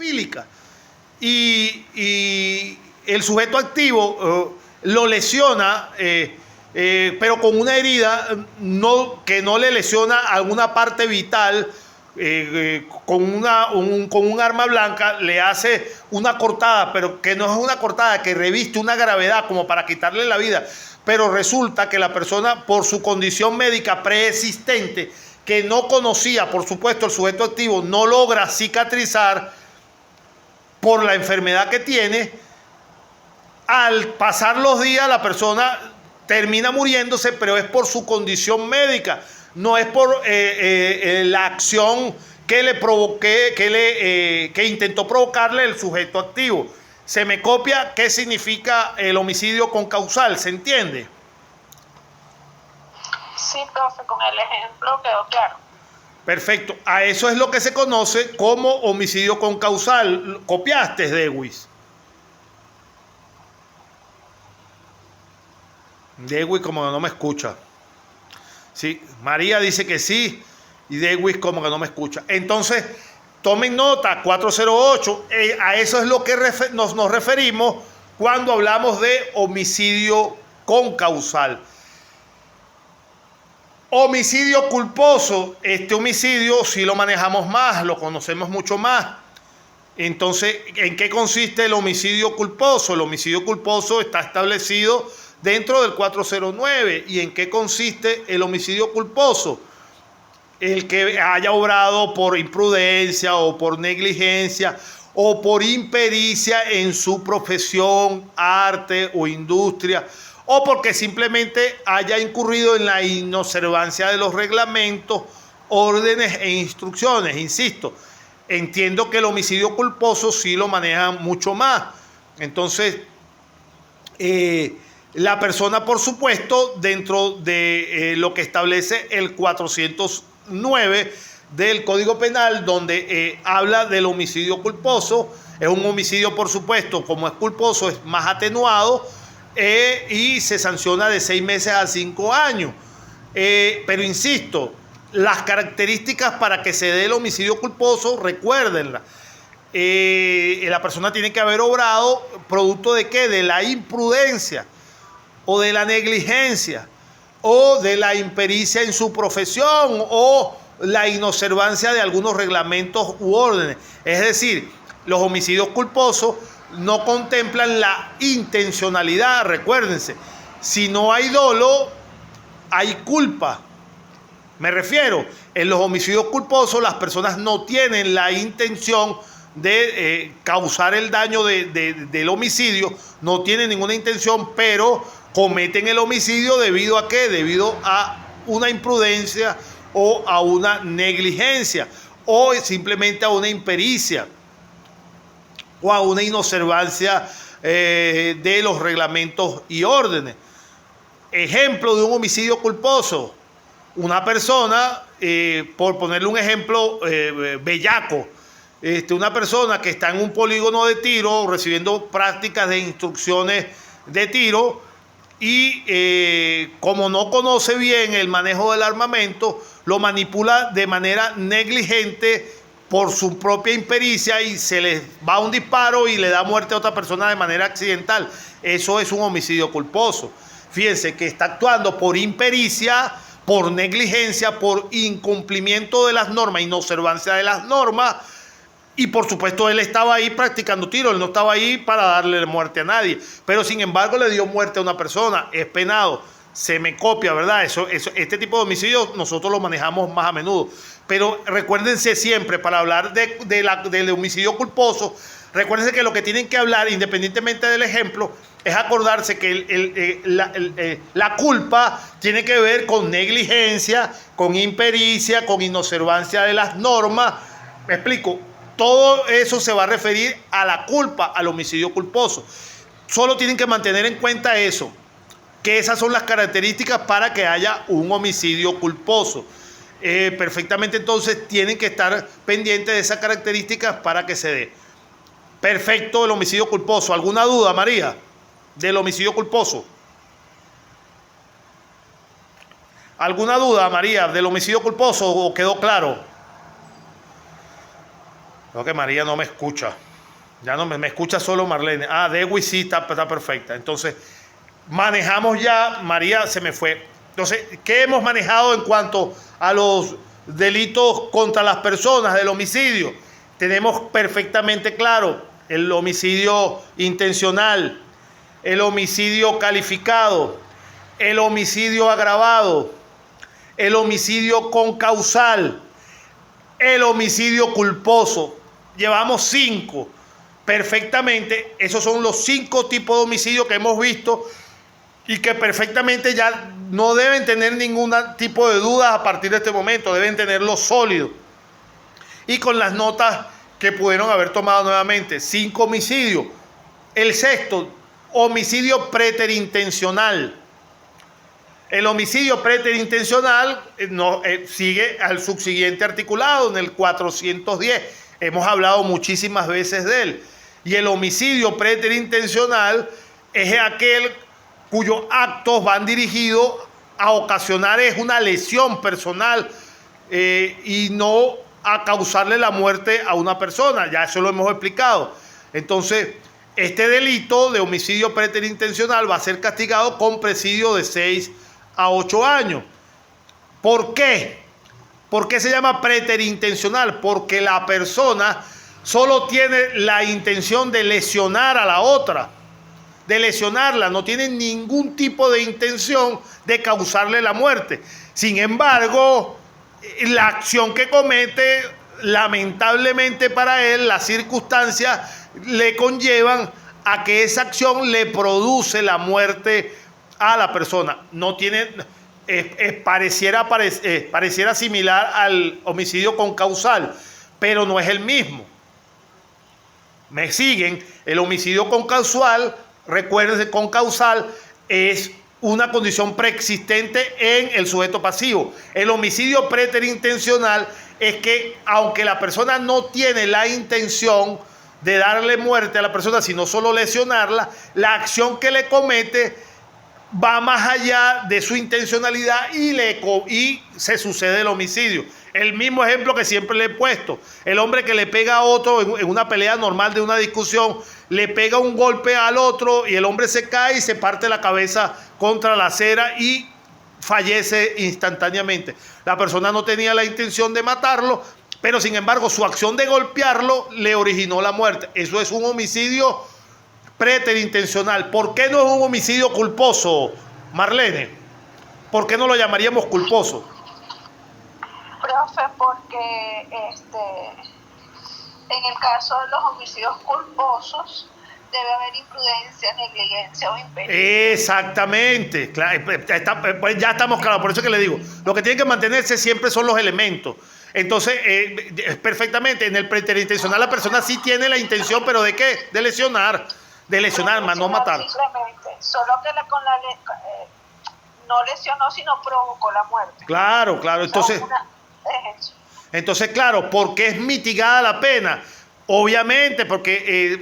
necrofílica. Y el sujeto activo lo lesiona, pero con una herida que no le lesiona alguna parte vital. Con un arma blanca le hace una cortada, pero que no es una cortada que reviste una gravedad como para quitarle la vida, pero resulta que la persona, por su condición médica preexistente, que no conocía, por supuesto, el sujeto activo, no logra cicatrizar por la enfermedad que tiene. Al pasar los días la persona termina muriéndose, pero es por su condición médica, no es por la acción que le provoqué, que intentó provocarle el sujeto activo. Se me copia qué significa el homicidio concausal, ¿se entiende? Sí, profe, con el ejemplo quedó claro. Perfecto, a eso es lo que se conoce como homicidio concausal. ¿Copiaste, Dewis? Dewis como que no me escucha. Sí, María dice que sí y Dewis como que no me escucha. Entonces, tomen nota, 408, a eso es lo que nos referimos cuando hablamos de homicidio concausal. Homicidio culposo, este homicidio sí lo manejamos más, lo conocemos mucho más. Entonces, ¿en qué consiste el homicidio culposo? El homicidio culposo está establecido dentro del 409. ¿Y en qué consiste el homicidio culposo? El que haya obrado por imprudencia o por negligencia o por impericia en su profesión, arte o industria, o porque simplemente haya incurrido en la inobservancia de los reglamentos, órdenes e instrucciones. Insisto, entiendo que el homicidio culposo sí lo manejan mucho más. Entonces, la persona, por supuesto, dentro de lo que establece el 409 del Código Penal, donde habla del homicidio culposo, es un homicidio, por supuesto, como es culposo, es más atenuado y se sanciona de 6 meses a 5 años. Pero insisto, las características para que se dé el homicidio culposo, recuérdenla. La persona tiene que haber obrado producto de ¿qué? De la imprudencia o de la negligencia o de la impericia en su profesión o la inobservancia de algunos reglamentos u órdenes. Es decir, los homicidios culposos no contemplan la intencionalidad. Recuérdense, si no hay dolo, hay culpa. Me refiero, en los homicidios culposos las personas no tienen la intención de causar el daño del homicidio, no tienen ninguna intención, pero cometen el homicidio debido a ¿qué? Debido a una imprudencia o a una negligencia o simplemente a una impericia o a una inobservancia de los reglamentos y órdenes. Ejemplo de un homicidio culposo: una persona, por ponerle un ejemplo bellaco, una persona que está en un polígono de tiro recibiendo prácticas de instrucciones de tiro y como no conoce bien el manejo del armamento, lo manipula de manera negligente por su propia impericia y se le va un disparo y le da muerte a otra persona de manera accidental. Eso es un homicidio culposo. Fíjense que está actuando por impericia, por negligencia, por incumplimiento de las normas, inobservancia de las normas. Y por supuesto él estaba ahí practicando tiro, él no estaba ahí para darle muerte a nadie, pero sin embargo le dio muerte a una persona, es penado. Se me copia, ¿verdad? Este tipo de homicidios nosotros lo manejamos más a menudo. Pero recuérdense siempre, para hablar del homicidio culposo, recuérdense que lo que tienen que hablar, independientemente del ejemplo, es acordarse que la culpa tiene que ver con negligencia, con impericia, con inobservancia de las normas. Me explico. Todo eso se va a referir a la culpa, al homicidio culposo. Solo tienen que mantener en cuenta eso, que esas son las características para que haya un homicidio culposo. Perfectamente, entonces tienen que estar pendientes de esas características para que se dé. Perfecto, el homicidio culposo. ¿Alguna duda, María, del homicidio culposo? ¿Alguna duda, María, del homicidio culposo o quedó claro? Creo que María no me escucha. Ya no me escucha solo Marlene. Ah, Dewi sí está perfecta. Entonces, manejamos ya, María se me fue. Entonces, ¿qué hemos manejado en cuanto a los delitos contra las personas del homicidio? Tenemos perfectamente claro el homicidio intencional, el homicidio calificado, el homicidio agravado, el homicidio concausal, el homicidio culposo. Llevamos 5 perfectamente. Esos son los 5 tipos de homicidio que hemos visto y que perfectamente ya no deben tener ningún tipo de dudas a partir de este momento. Deben tenerlo sólido. Y con las notas que pudieron haber tomado nuevamente. 5 homicidios. El sexto, homicidio preterintencional. El homicidio preterintencional sigue al subsiguiente articulado en el 410. Hemos hablado muchísimas veces de él. Y el homicidio preterintencional es aquel cuyos actos van dirigidos a ocasionar una lesión personal y no a causarle la muerte a una persona. Ya eso lo hemos explicado. Entonces, este delito de homicidio preterintencional va a ser castigado con presidio de 6 a 8 años. ¿Por qué? ¿Por qué se llama preterintencional? Porque la persona solo tiene la intención de lesionar a la otra, de lesionarla, no tiene ningún tipo de intención de causarle la muerte. Sin embargo, la acción que comete, lamentablemente para él, las circunstancias le conllevan a que esa acción le produce la muerte a la persona. No tiene, pareciera similar al homicidio concausal, pero no es el mismo. ¿Me siguen? El homicidio concausal, recuérdense, concausal es una condición preexistente en el sujeto pasivo. El homicidio preterintencional es que, aunque la persona no tiene la intención de darle muerte a la persona, sino solo lesionarla, la acción que le comete va más allá de su intencionalidad y se sucede el homicidio. El mismo ejemplo que siempre le he puesto. El hombre que le pega a otro en una pelea normal de una discusión, le pega un golpe al otro y el hombre se cae y se parte la cabeza contra la acera y fallece instantáneamente. La persona no tenía la intención de matarlo, pero sin embargo su acción de golpearlo le originó la muerte. Eso es un homicidio preterintencional. ¿Por qué no es un homicidio culposo, Marlene? ¿Por qué no lo llamaríamos culposo? Profe, porque en el caso de los homicidios culposos debe haber imprudencia, negligencia o impericia. Exactamente, claro, pues ya estamos claros, por eso que le digo, lo que tiene que mantenerse siempre son los elementos. Entonces, perfectamente, en el preterintencional la persona sí tiene la intención, pero ¿de qué? De lesionar, más no matar. Simplemente, solo que no lesionó, sino provocó la muerte. Claro, entonces, claro, ¿por qué es mitigada la pena? Obviamente, porque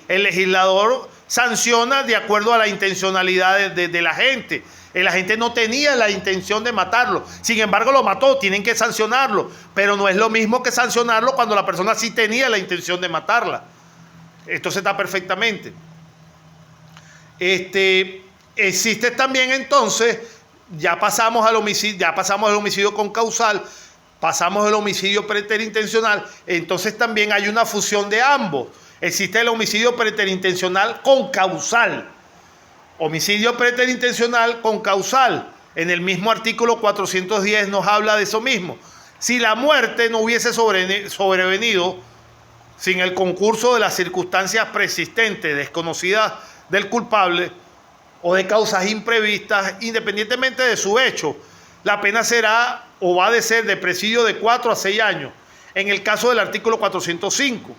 el legislador sanciona de acuerdo a la intencionalidad de la gente. La gente no tenía la intención de matarlo. Sin embargo, lo mató. Tienen que sancionarlo. Pero no es lo mismo que sancionarlo cuando la persona sí tenía la intención de matarla. Esto se está perfectamente. Existe también entonces, ya pasamos al homicidio concausal, pasamos al homicidio preterintencional, entonces también hay una fusión de ambos. Existe el homicidio preterintencional concausal. Homicidio preterintencional concausal. En el mismo artículo 410 nos habla de eso mismo. Si la muerte no hubiese sobrevenido sin el concurso de las circunstancias preexistentes, desconocidas del culpable o de causas imprevistas, independientemente de su hecho, la pena será o va a ser de presidio de 4 a 6 años, en el caso del artículo 405,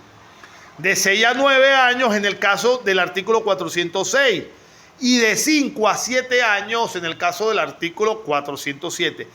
de 6 a 9 años en el caso del artículo 406 y de 5 a 7 años en el caso del artículo 407.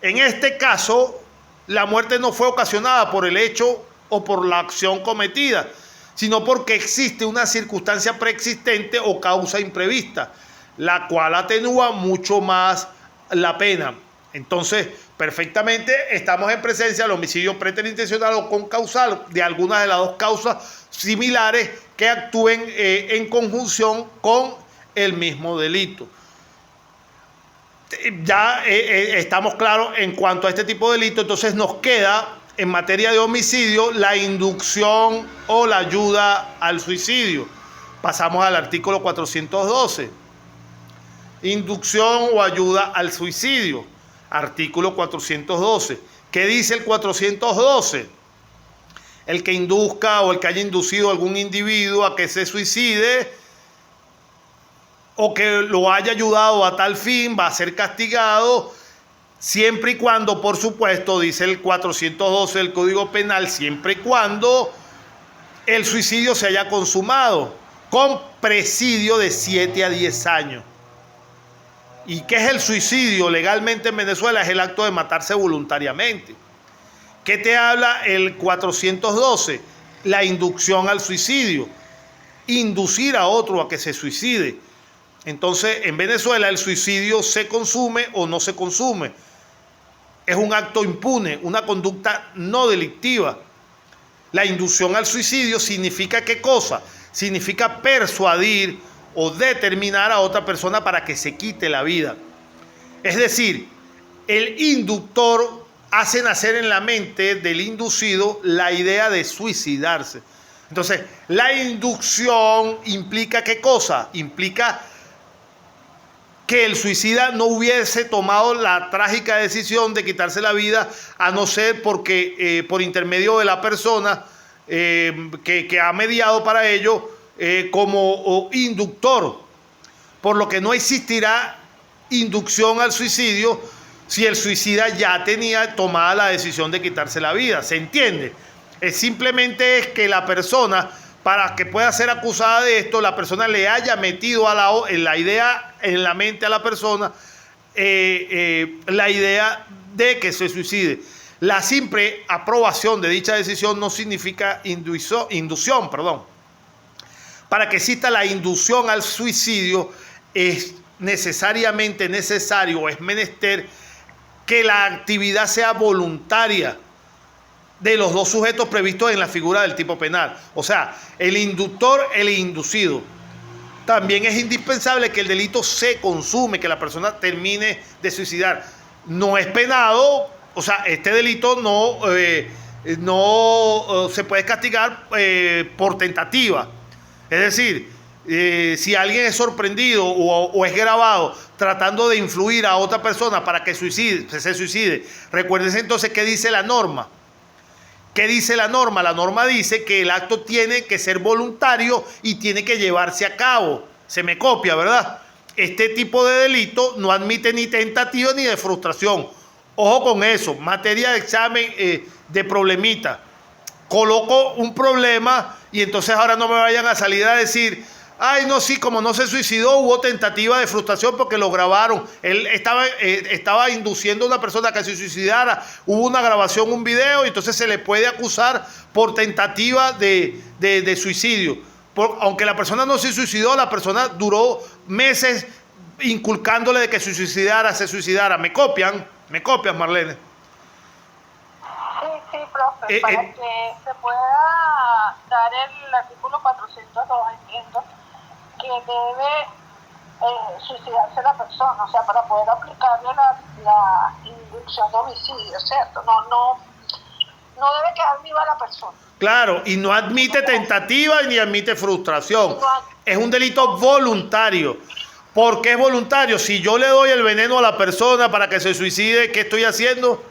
En este caso, la muerte no fue ocasionada por el hecho o por la acción cometida, sino porque existe una circunstancia preexistente o causa imprevista, la cual atenúa mucho más la pena. Entonces, perfectamente estamos en presencia del homicidio preterintencional o concausal de alguna de las dos causas similares que actúen en conjunción con el mismo delito. Ya estamos claros en cuanto a este tipo de delito, entonces nos queda en materia de homicidio la inducción o la ayuda al suicidio. Pasamos al artículo 412. Inducción o ayuda al suicidio. Artículo 412. ¿Qué dice el 412? El que induzca o el que haya inducido a algún individuo a que se suicide o que lo haya ayudado a tal fin va a ser castigado siempre y cuando, por supuesto, dice el 412 del Código Penal, siempre y cuando el suicidio se haya consumado con presidio de 7 a 10 años. ¿Y qué es el suicidio? Legalmente en Venezuela es el acto de matarse voluntariamente. ¿Qué te habla el 412? La inducción al suicidio. Inducir a otro a que se suicide. Entonces, en Venezuela el suicidio se consume o no se consume. Es un acto impune, una conducta no delictiva. La inducción al suicidio significa ¿qué cosa? Significa persuadir o determinar a otra persona para que se quite la vida. Es decir, el inductor hace nacer en la mente del inducido la idea de suicidarse. Entonces, la inducción implica ¿qué cosa? Implica que el suicida no hubiese tomado la trágica decisión de quitarse la vida, a no ser porque por intermedio de la persona que ha mediado para ello como inductor, por lo que no existirá inducción al suicidio si el suicida ya tenía tomada la decisión de quitarse la vida. ¿Se entiende? Simplemente es que la persona, para que pueda ser acusada de esto, la persona le haya metido en la idea, en la mente a la persona, la idea de que se suicide. La simple aprobación de dicha decisión no significa inducción. Para que exista la inducción al suicidio es necesariamente necesario, es menester que la actividad sea voluntaria de los dos sujetos previstos en la figura del tipo penal. O sea, el inductor, el inducido. También es indispensable que el delito se consume, que la persona termine de suicidar. No es penado, o sea, este delito no se puede castigar por tentativa. Es decir, si alguien es sorprendido o es grabado tratando de influir a otra persona para que se suicide, recuérdense entonces qué dice la norma. ¿Qué dice la norma? La norma dice que el acto tiene que ser voluntario y tiene que llevarse a cabo. Se me copia, ¿verdad? Este tipo de delito no admite ni tentativa ni de frustración. Ojo con eso. Materia de examen de problemita. Coloco un problema y entonces ahora no me vayan a salir a decir: ay, no, sí, como no se suicidó, hubo tentativa de frustración porque lo grabaron. Él estaba induciendo a una persona a que se suicidara. Hubo una grabación, un video, y entonces se le puede acusar por tentativa de suicidio. Aunque la persona no se suicidó, la persona duró meses inculcándole de que se suicidara. ¿Me copian, Marlene? Sí, profe, para que se pueda dar el artículo 402, entiendo que debe suicidarse la persona, o sea, para poder aplicarle la inducción de homicidio, ¿cierto? No debe quedar viva la persona. Claro, y no admite tentativa ni admite frustración. Es un delito voluntario. ¿Por qué es voluntario? Si yo le doy el veneno a la persona para que se suicide, ¿qué estoy haciendo?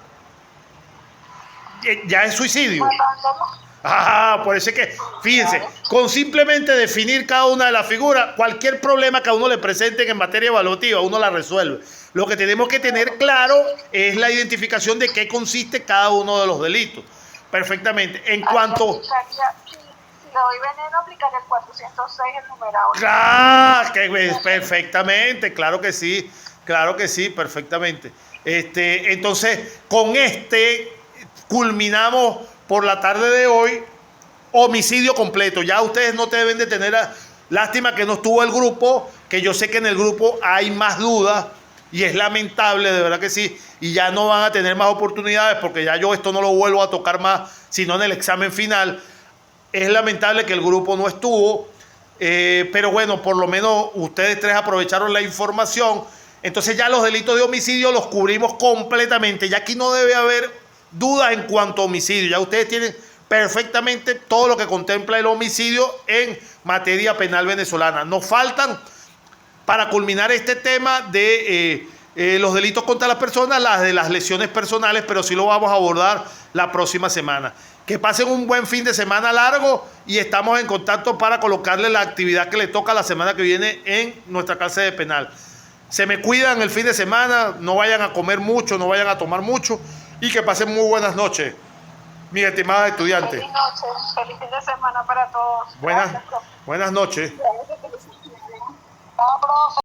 Ya es suicidio. Por eso es que, fíjense, con simplemente definir cada una de las figuras, cualquier problema que a uno le presenten en materia evaluativa, uno la resuelve. Lo que tenemos que tener claro es la identificación de qué consiste cada uno de los delitos. Perfectamente. En cuanto... Si le doy veneno, aplicar el 406, el numeral. ¡Claro! Perfectamente, claro que sí, perfectamente. Entonces, con culminamos por la tarde de hoy homicidio completo. Ya ustedes no deben de tener lástima que no estuvo el grupo, que yo sé que en el grupo hay más dudas, y es lamentable, de verdad que sí, y ya no van a tener más oportunidades porque ya yo esto no lo vuelvo a tocar más, sino en el examen final. Es lamentable que el grupo no estuvo, pero bueno, por lo menos ustedes tres aprovecharon la información. Entonces ya los delitos de homicidio los cubrimos completamente. Ya aquí no debe haber dudas en cuanto a homicidio. Ya ustedes tienen perfectamente todo lo que contempla el homicidio en materia penal venezolana. Nos faltan, para culminar este tema de los delitos contra las personas, las de las lesiones personales, pero sí lo vamos a abordar la próxima semana. Que pasen un buen fin de semana largo y estamos en contacto para colocarle la actividad que le toca la semana que viene en nuestra cárcel de penal. Se me cuidan el fin de semana, no vayan a comer mucho, no vayan a tomar mucho y que pasen muy buenas noches, mis estimadas estudiantes. Feliz noche, feliz fin de semana para todos. Buenas noches. Chao, profe.